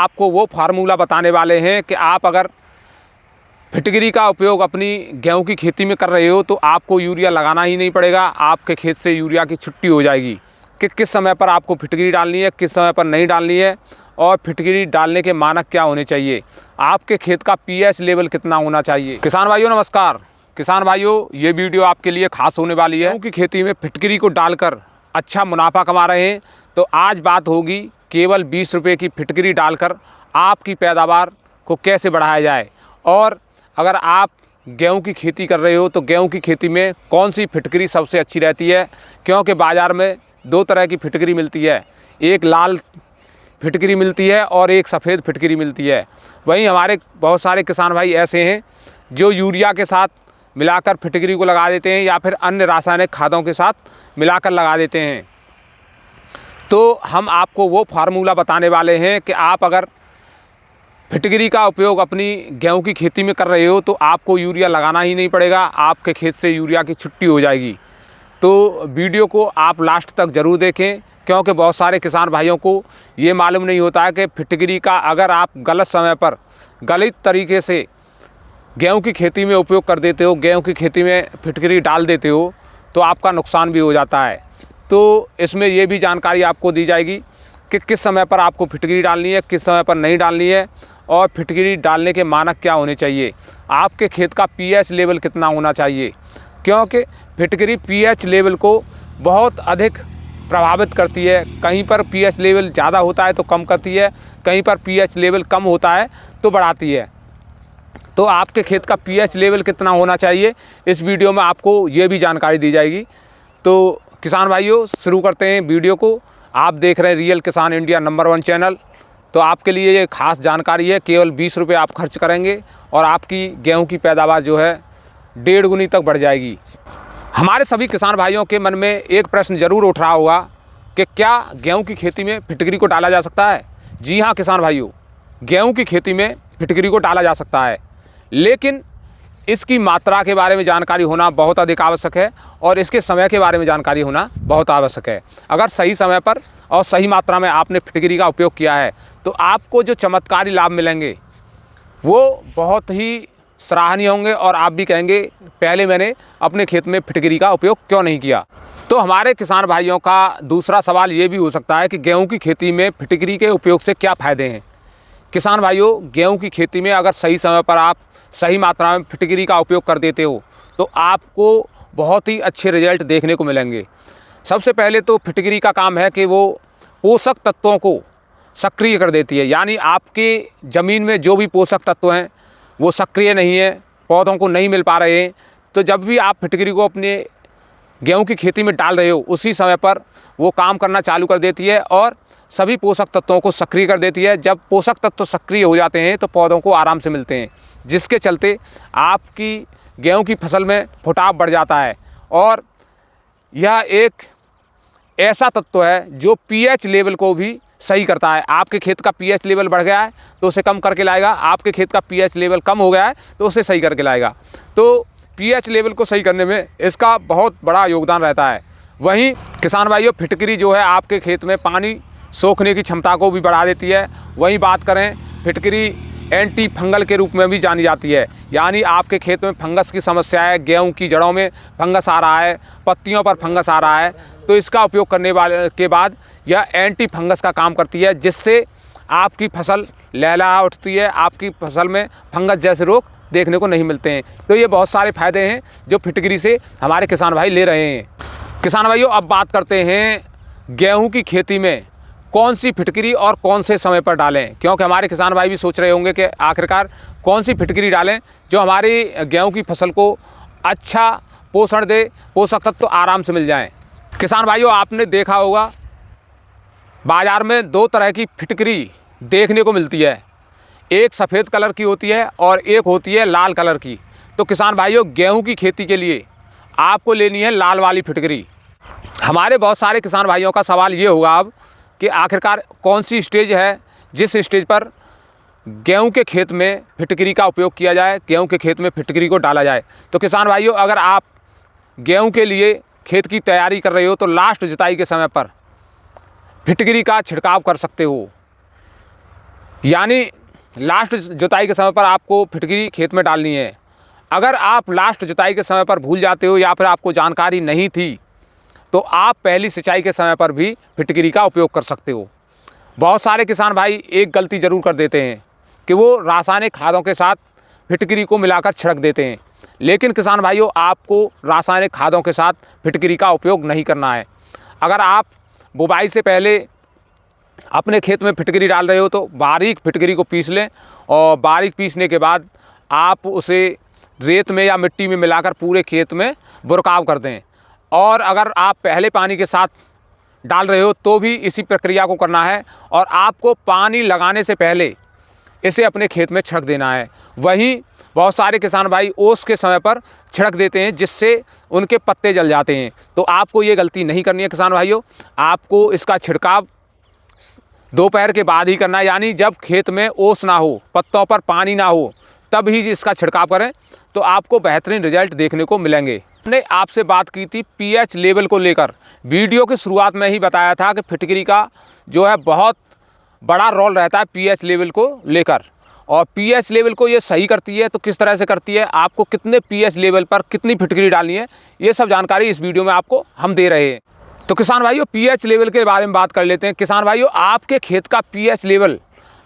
आपको वो फार्मूला बताने वाले हैं कि आप अगर फिटकरी का उपयोग अपनी गेहूं की खेती में कर रहे हो तो आपको यूरिया लगाना ही नहीं पड़ेगा। आपके खेत से यूरिया की छुट्टी हो जाएगी कि किस समय पर आपको फिटकरी डालनी है, किस समय पर नहीं डालनी है, और फिटकरी डालने के मानक क्या होने चाहिए, आपके खेत का पीएच लेवल कितना होना चाहिए। किसान भाइयों नमस्कार। किसान भाइयों, ये वीडियो आपके लिए खास होने वाली है। गेहूं की खेती में फिटकरी को डालकर अच्छा मुनाफा कमा रहे हैं तो आज बात होगी केवल 20 रुपये की फिटकरी डालकर आपकी पैदावार को कैसे बढ़ाया जाए। और अगर आप गेहूं की खेती कर रहे हो तो गेहूं की खेती में कौन सी फिटकरी सबसे अच्छी रहती है, क्योंकि बाज़ार में दो तरह की फिटकरी मिलती है, एक लाल फिटकरी मिलती है और एक सफ़ेद फिटकरी मिलती है। वहीं हमारे बहुत सारे किसान भाई ऐसे हैं जो यूरिया के साथ मिलाकर फिटकरी को लगा देते हैं या फिर अन्य रासायनिक खादों के साथ मिलाकर लगा देते हैं। तो हम आपको वो फार्मूला बताने वाले हैं कि आप अगर फिटकरी का उपयोग अपनी गेहूं की खेती में कर रहे हो तो आपको यूरिया लगाना ही नहीं पड़ेगा, आपके खेत से यूरिया की छुट्टी हो जाएगी। तो वीडियो को आप लास्ट तक ज़रूर देखें, क्योंकि बहुत सारे किसान भाइयों को ये मालूम नहीं होता है कि फिटकरी का अगर आप गलत समय पर गलत तरीके से गेहूं की खेती में उपयोग कर देते हो, गेहूं की खेती में फिटकरी डाल देते हो तो आपका नुकसान भी हो जाता है। तो इसमें ये भी जानकारी आपको दी जाएगी कि किस समय पर आपको फिटकरी डालनी है, किस समय पर नहीं डालनी है, और फिटकरी डालने के मानक क्या होने चाहिए, आपके खेत का पीएच लेवल कितना होना चाहिए, क्योंकि फिटकरी पीएच लेवल को बहुत अधिक प्रभावित करती है। कहीं पर पीएच लेवल ज़्यादा होता है तो कम करती है, कहीं पर पीएच लेवल कम होता है तो बढ़ाती है। तो आपके खेत का पीएच लेवल कितना होना चाहिए, इस वीडियो में आपको ये भी जानकारी दी जाएगी। तो किसान भाइयों शुरू करते हैं वीडियो को। आप देख रहे हैं रियल किसान इंडिया नंबर 1 चैनल। तो आपके लिए ये खास जानकारी है, केवल 20 रुपये आप खर्च करेंगे और आपकी गेहूं की पैदावार जो है 1.5 गुनी तक बढ़ जाएगी। हमारे सभी किसान भाइयों के मन में एक प्रश्न ज़रूर उठ रहा होगा कि क्या गेहूं की खेती में फिटकरी को डाला जा सकता है। जी हाँ किसान भाइयों, गेहूं की खेती में फिटकरी को डाला जा सकता है, लेकिन इसकी मात्रा के बारे में जानकारी होना बहुत अधिक आवश्यक है और इसके समय के बारे में जानकारी होना बहुत आवश्यक है। अगर सही समय पर और सही मात्रा में आपने फिटकरी का उपयोग किया है तो आपको जो चमत्कारी लाभ मिलेंगे वो बहुत ही सराहनीय होंगे और आप भी कहेंगे पहले मैंने अपने खेत में फिटकरी का उपयोग क्यों नहीं किया। तो हमारे किसान भाइयों का दूसरा सवाल ये भी हो सकता है कि गेहूं की खेती में फिटकरी के उपयोग से क्या फ़ायदे हैं। किसान भाइयों, गेहूं की खेती में अगर सही समय पर आप सही मात्रा में फिटकरी का उपयोग कर देते हो तो आपको बहुत ही अच्छे रिजल्ट देखने को मिलेंगे। सबसे पहले तो फिटकरी का काम है कि वो पोषक तत्वों को सक्रिय कर देती है, यानी आपके ज़मीन में जो भी पोषक तत्व हैं वो सक्रिय नहीं है, पौधों को नहीं मिल पा रहे हैं, तो जब भी आप फिटकरी को अपने गेहूं की खेती में डाल रहे हो उसी समय पर वो काम करना चालू कर देती है और सभी पोषक तत्वों को सक्रिय कर देती है। जब पोषक तत्व सक्रिय हो जाते हैं तो पौधों को आराम से मिलते हैं, जिसके चलते आपकी गेहूं की फसल में फुटाव बढ़ जाता है। और यह एक ऐसा तत्व है जो पीएच लेवल को भी सही करता है। आपके खेत का पीएच लेवल बढ़ गया है तो उसे कम करके लाएगा, आपके खेत का पीएच लेवल कम हो गया है तो उसे सही करके लाएगा। तो पीएच लेवल को सही करने में इसका बहुत बड़ा योगदान रहता है। वहीं किसान भाइयों, फिटकरी जो है आपके खेत में पानी सोखने की क्षमता को भी बढ़ा देती है। वहीं बात करें, फिटकरी एंटी फंगल के रूप में भी जानी जाती है, यानी आपके खेत में फंगस की समस्या है, गेहूं की जड़ों में फंगस आ रहा है, पत्तियों पर फंगस आ रहा है, तो इसका उपयोग करने वाले के बाद यह एंटी फंगस का काम करती है, जिससे आपकी फसल लहलहा उठती है, आपकी फसल में फंगस जैसे रोग देखने को नहीं मिलते हैं। तो ये बहुत सारे फ़ायदे हैं जो फिटकरी से हमारे किसान भाई ले रहे हैं। किसान भाइयों, अब बात करते हैं गेहूँ की खेती में कौन सी फिटकरी और कौन से समय पर डालें, क्योंकि हमारे किसान भाई भी सोच रहे होंगे कि आखिरकार कौन सी फिटकरी डालें जो हमारी गेहूं की फसल को अच्छा पोषण दे, पोषक तत्व तो आराम से मिल जाएं। किसान भाइयों, आपने देखा होगा बाज़ार में दो तरह की फिटकरी देखने को मिलती है, एक सफ़ेद कलर की होती है और एक होती है लाल कलर की। तो किसान भाइयों, गेहूँ की खेती के लिए आपको लेनी है लाल वाली फिटकरी। हमारे बहुत सारे किसान भाइयों का सवाल ये होगा अब कि आखिरकार कौन सी स्टेज है जिस स्टेज पर गेहूं के खेत में फिटकरी का उपयोग किया जाए, गेहूं के खेत में फिटकरी को डाला जाए। तो किसान भाइयों, अगर आप गेहूं के लिए खेत की तैयारी कर रहे हो तो लास्ट जुताई के समय पर फिटकरी का छिड़काव कर सकते हो। यानी लास्ट जुताई के समय पर आपको फिटकरी खेत में डालनी है। अगर आप लास्ट जुताई के समय पर भूल जाते हो या फिर आपको जानकारी नहीं थी तो आप पहली सिंचाई के समय पर भी फिटकरी का उपयोग कर सकते हो। बहुत सारे किसान भाई एक गलती ज़रूर कर देते हैं कि वो रासायनिक खादों के साथ फिटकरी को मिलाकर छिड़क देते हैं, लेकिन किसान भाइयों आपको रासायनिक खादों के साथ फिटकरी का उपयोग नहीं करना है। अगर आप बुवाई से पहले अपने खेत में फिटकरी डाल रहे हो तो बारीक फिटकरी को पीस लें और बारीक पीसने के बाद आप उसे रेत में या मिट्टी में मिलाकर पूरे खेत में बुरकाव कर दें। और अगर आप पहले पानी के साथ डाल रहे हो तो भी इसी प्रक्रिया को करना है और आपको पानी लगाने से पहले इसे अपने खेत में छिड़क देना है। वहीं बहुत सारे किसान भाई ओस के समय पर छिड़क देते हैं जिससे उनके पत्ते जल जाते हैं, तो आपको ये गलती नहीं करनी है किसान भाइयों। आपको इसका छिड़काव दोपहर के बाद ही करना है, यानी जब खेत में ओस ना हो, पत्तों पर पानी ना हो, तब ही इसका छिड़काव करें तो आपको बेहतरीन रिजल्ट देखने को मिलेंगे। हमने आपसे बात की थी पीएच लेवल को लेकर। वीडियो की शुरुआत में ही बताया था कि फिटकरी का जो है बहुत बड़ा रोल रहता है पीएच लेवल को लेकर, और पीएच लेवल को ये सही करती है। तो किस तरह से करती है, आपको कितने पीएच लेवल पर कितनी फिटकरी डालनी है, ये सब जानकारी इस वीडियो में आपको हम दे रहे हैं। तो किसान भाइयों पीएच लेवल के बारे में बात कर लेते हैं। किसान भाइयों आपके खेत का पीएच लेवल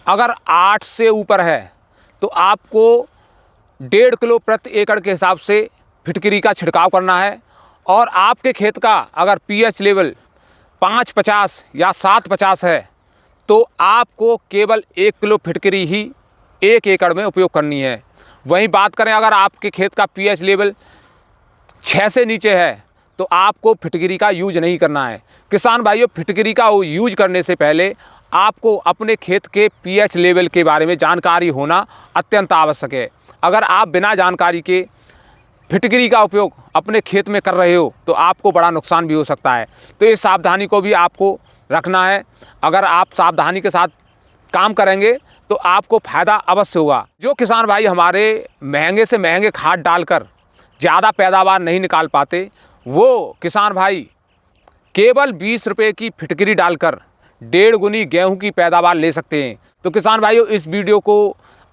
अगर 8 से ऊपर है तो आपको 1.5 किलो प्रति एकड़ के हिसाब से फिटकरी का छिड़काव करना है। और आपके खेत का अगर पीएच लेवल 5.50 या 7.50 है तो आपको केवल 1 किलो फिटकरी ही 1 एकड़ में उपयोग करनी है। वहीं बात करें अगर आपके खेत का पीएच लेवल 6 से नीचे है तो आपको फिटकरी का यूज नहीं करना है। किसान भाइयों फिटकरी का यूज करने से पहले आपको अपने खेत के पीएच लेवल के बारे में जानकारी होना अत्यंत आवश्यक है। अगर आप बिना जानकारी के फिटकरी का उपयोग अपने खेत में कर रहे हो तो आपको बड़ा नुकसान भी हो सकता है। तो इस सावधानी को भी आपको रखना है। अगर आप सावधानी के साथ काम करेंगे तो आपको फ़ायदा अवश्य होगा। जो किसान भाई हमारे महंगे से महंगे खाद डालकर ज़्यादा पैदावार नहीं निकाल पाते, वो किसान भाई केवल 20 रुपये की फिटकरी डालकर 1.5 गुनी गेहूं की पैदावार ले सकते हैं। तो किसान भाइयों इस वीडियो को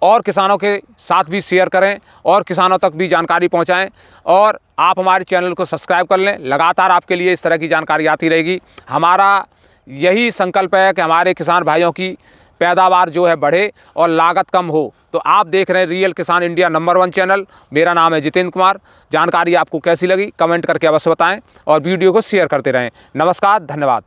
और किसानों के साथ भी शेयर करें और किसानों तक भी जानकारी पहुंचाएं, और आप हमारे चैनल को सब्सक्राइब कर लें। लगातार आपके लिए इस तरह की जानकारी आती रहेगी। हमारा यही संकल्प है कि हमारे किसान भाइयों की पैदावार जो है बढ़े और लागत कम हो। तो आप देख रहे हैं रियल किसान इंडिया नंबर 1 चैनल। मेरा नाम है जितेंद्र कुमार। जानकारी आपको कैसी लगी कमेंट करके अवश्य बताएं और वीडियो को शेयर करते रहें। नमस्कार, धन्यवाद।